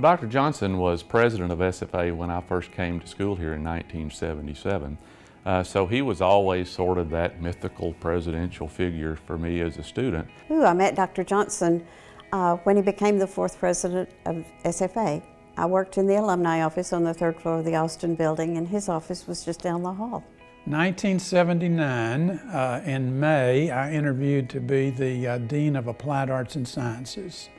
Well, Dr. Johnson was president of SFA when I first came to school here in 1977. So he was always sort of that mythical presidential figure for me as a student. I met Dr. Johnson when he became the 4th president of SFA. I worked in the alumni office on the 3rd floor of the Austin building, and his office was just down the hall. 1979, in May, I interviewed to be the Dean of Applied Arts and Sciences.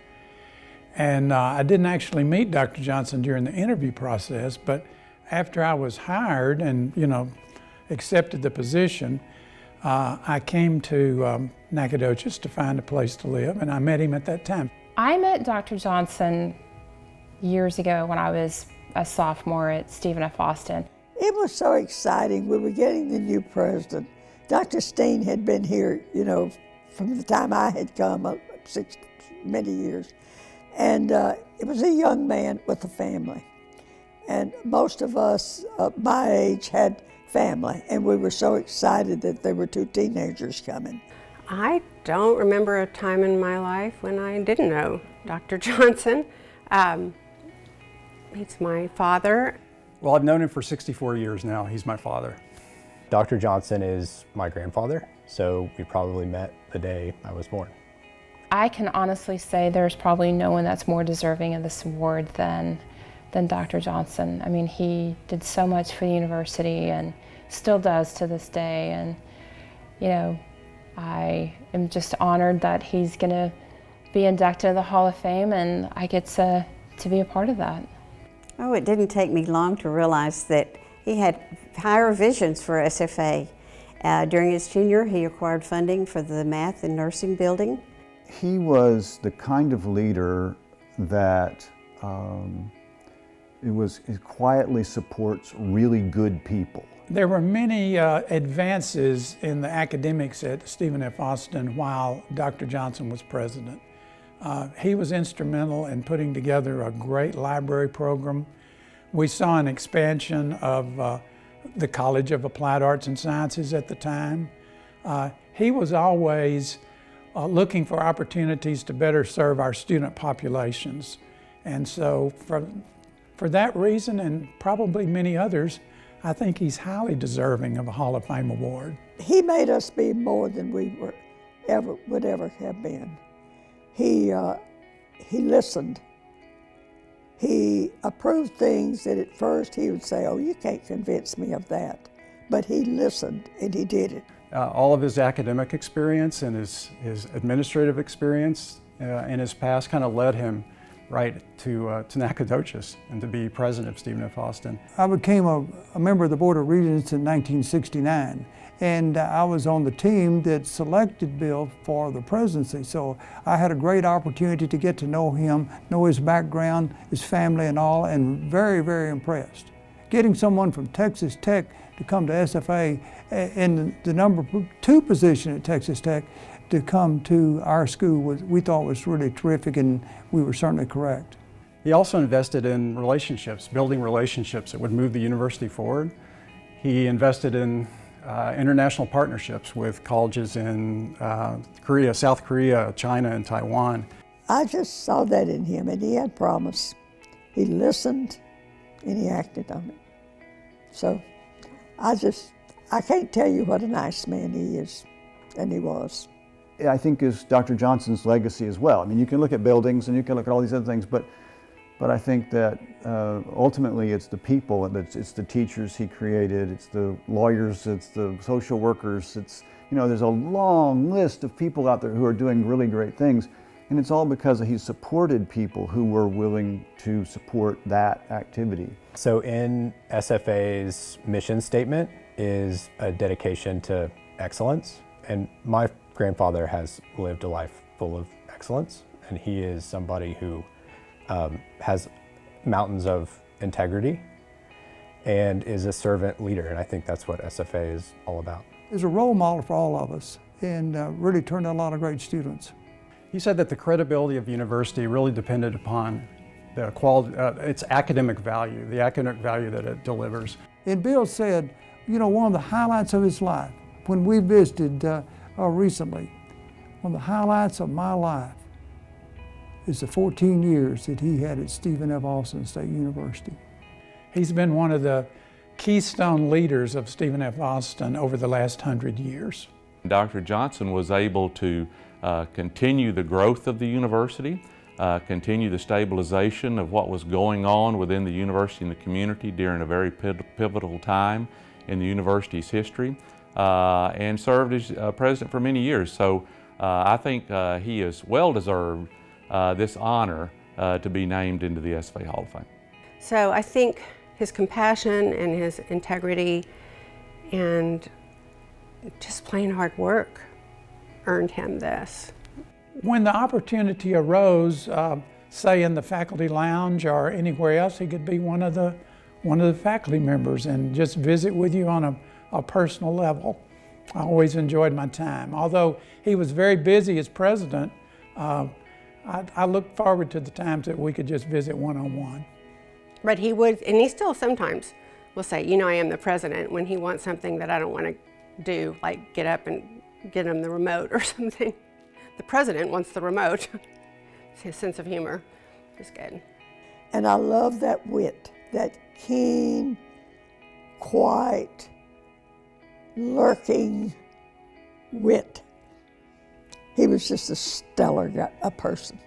And I didn't actually meet Dr. Johnson during the interview process, but after I was hired and, accepted the position, I came to Nacogdoches to find a place to live, and I met him at that time. I met Dr. Johnson years ago when I was a sophomore at Stephen F. Austin. It was so exciting. We were getting the new president. Dr. Steen had been here, from the time I had come, many years. And it was a young man with a family. And most of us my age had family, and we were so excited that there were 2 teenagers coming. I don't remember a time in my life when I didn't know Dr. Johnson. He's my father. Well, I've known him for 64 years now. He's my father. Dr. Johnson is my grandfather, so we probably met the day I was born. I can honestly say there's probably no one that's more deserving of this award than Dr. Johnson. I mean, he did so much for the university and still does to this day. And, I am just honored that he's going to be inducted to the Hall of Fame, and I get to be a part of that. Oh, it didn't take me long to realize that he had higher visions for SFA. During his tenure, he acquired funding for the math and nursing building. He was the kind of leader that it quietly supports really good people. There were many advances in the academics at Stephen F. Austin while Dr. Johnson was president. He was instrumental in putting together a great library program. We saw an expansion of the College of Applied Arts and Sciences at the time. He was always looking for opportunities to better serve our student populations. And so for that reason, and probably many others, I think he's highly deserving of a Hall of Fame award. He made us be more than we would ever have been. He listened. He approved things that at first he would say, "Oh, you can't convince me of that." But he listened and he did it. All of his academic experience and his administrative experience in his past kind of led him right to Nacogdoches and to be president of Stephen F. Austin. I became a member of the Board of Regents in 1969, and I was on the team that selected Bill for the presidency. So I had a great opportunity to get to know him, know his background, his family and all, and very, very impressed. Getting someone from Texas Tech to come to SFA in the number 2 position at Texas Tech to come to our school we thought was really terrific, and we were certainly correct. He also invested in relationships, building relationships that would move the university forward. He invested in international partnerships with colleges in Korea, South Korea, China, and Taiwan. I just saw that in him, and he had promise. He listened and he acted on it. So I can't tell you what a nice man he is, and he was. I think is Dr. Johnson's legacy as well. I mean, you can look at buildings and you can look at all these other things, but I think that ultimately it's the people, and it's the teachers he created, it's the lawyers, it's the social workers, there's a long list of people out there who are doing really great things, and it's all because he supported people who were willing to support that activity. So in SFA's mission statement is a dedication to excellence, and my grandfather has lived a life full of excellence, and he is somebody who has mountains of integrity and is a servant leader, and I think that's what SFA is all about. He's a role model for all of us, and really turned out a lot of great students. He said that the credibility of the university really depended upon the quality, its academic value, the academic value that it delivers. And Bill said, one of the highlights of his life, when we visited recently, one of the highlights of my life is the 14 years that he had at Stephen F. Austin State University. He's been one of the keystone leaders of Stephen F. Austin over the last 100 years. Dr. Johnson was able to continue the growth of the university, continue the stabilization of what was going on within the university and the community during a very pivotal time in the university's history, and served as president for many years. So I think he has well deserved this honor to be named into the SFA Hall of Fame. So I think his compassion and his integrity and just plain hard work earned him this. When the opportunity arose, say in the faculty lounge or anywhere else, he could be one of the faculty members and just visit with you on a personal level. I always enjoyed my time. Although he was very busy as president, I look forward to the times that we could just visit one-on-one. But he would, and he still sometimes will say, you know, I am the president, when he wants something that I don't want to do, like get up and get him the remote or something. The president wants the remote. His sense of humor is good. And I love that wit, that keen, quiet, lurking wit. He was just a stellar guy, a person.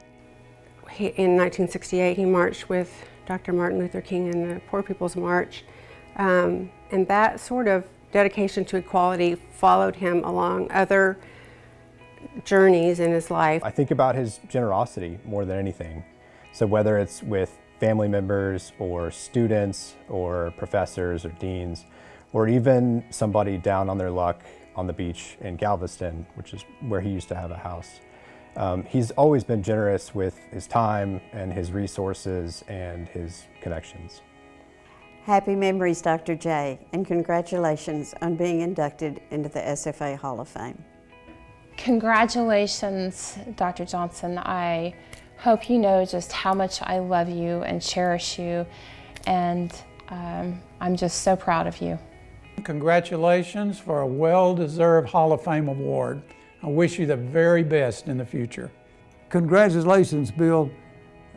In 1968, he marched with Dr. Martin Luther King in the Poor People's March. And that sort of dedication to equality followed him along other journeys in his life. I think about his generosity more than anything. So whether it's with family members or students or professors or deans, or even somebody down on their luck on the beach in Galveston, which is where he used to have a house. He's always been generous with his time and his resources and his connections. Happy memories, Dr. J, and congratulations on being inducted into the SFA Hall of Fame. Congratulations, Dr. Johnson. I hope you know just how much I love you and cherish you, and I'm just so proud of you. Congratulations for a well-deserved Hall of Fame award. I wish you the very best in the future. Congratulations, Bill.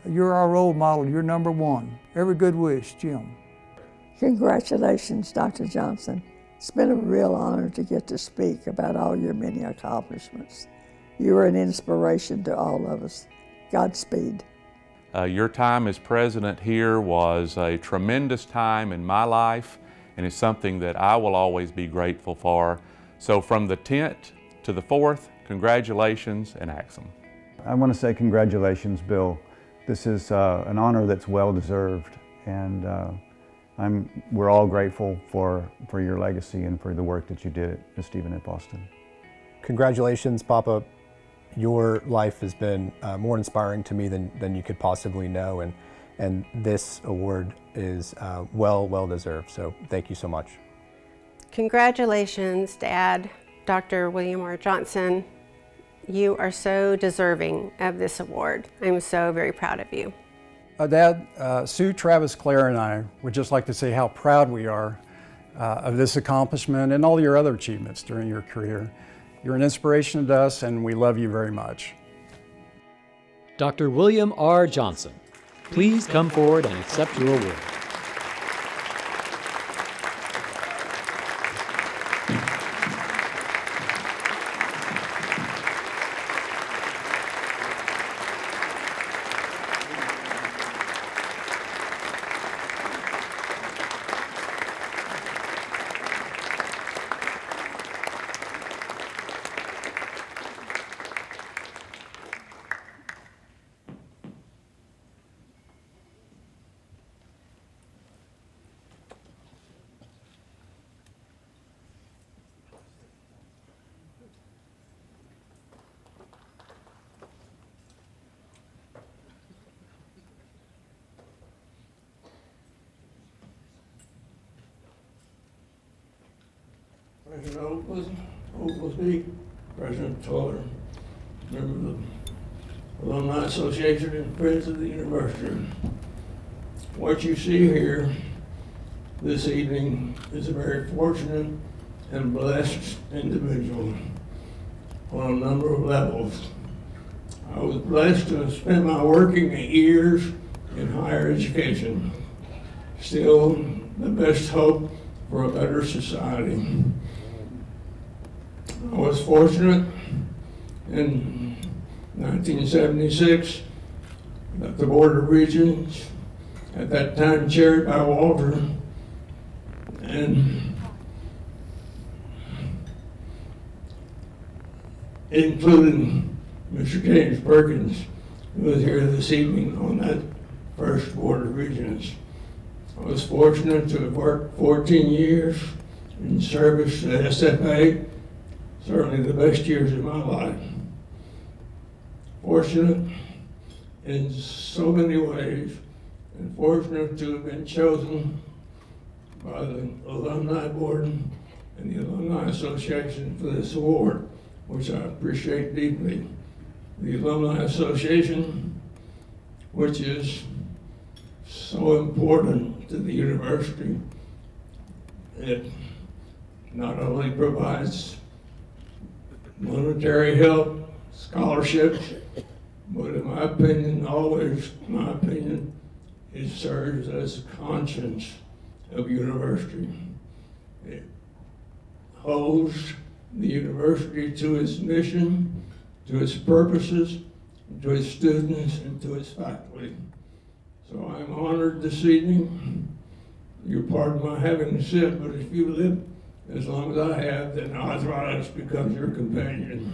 You're our role model. You're number one. Every good wish, Jim. Congratulations, Dr. Johnson. It's been a real honor to get to speak about all your many accomplishments. You are an inspiration to all of us. Godspeed. Your time as president here was a tremendous time in my life, and it's something that I will always be grateful for. So from the 10th to the 4th, congratulations and Axum. I want to say congratulations, Bill. This is an honor that's well deserved, and we're all grateful for your legacy and for the work that you did at Stephen F. Austin. Congratulations, Papa. Your life has been more inspiring to me than you could possibly know, and this award is well deserved, so thank you so much. Congratulations, Dad, Dr. William R. Johnson. You are so deserving of this award. I'm so very proud of you. Dad, Sue, Travis, Claire, and I would just like to say how proud we are of this accomplishment and all your other achievements during your career. You're an inspiration to us, and we love you very much. Dr. William R. Johnson, please come forward and accept your award. President Oglesby, President Toller, members of the Alumni Association and friends of the university. What you see here this evening is a very fortunate and blessed individual on a number of levels. I was blessed to have spent my working years in higher education. Still, the best hope for a better society. I was fortunate in 1976 that the Board of Regents, at that time chaired by Walter, and including Mr. James Perkins, who was here this evening on that first Board of Regents. I was fortunate to have worked 14 years in service to SFA, certainly the best years of my life. Fortunate in so many ways, and fortunate to have been chosen by the Alumni Board and the Alumni Association for this award, which I appreciate deeply. The Alumni Association, which is so important to the university. It not only provides monetary help, scholarships, but in my opinion, always my opinion, it serves as a conscience of university. It holds the university to its mission, to its purposes, to its students, and to its faculty. So I'm honored this evening. You'll pardon my having to sit, but if you live as long as I have, then arthritis becomes your companion.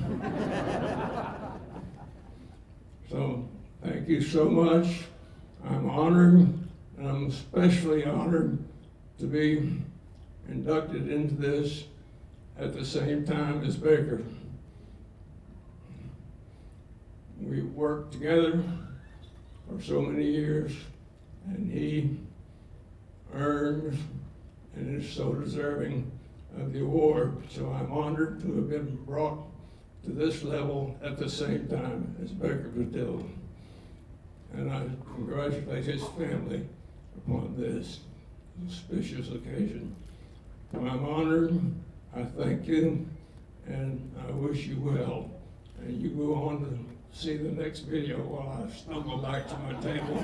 So thank you so much. I'm honored, and I'm especially honored to be inducted into this at the same time as Baker. We worked together for so many years, and he earns and is so deserving of the award. So I'm honored to have been brought to this level at the same time as Baker Patil. And I congratulate his family upon this auspicious occasion. So I'm honored, I thank you, and I wish you well. And you go on to see the next video while I stumble back to my table.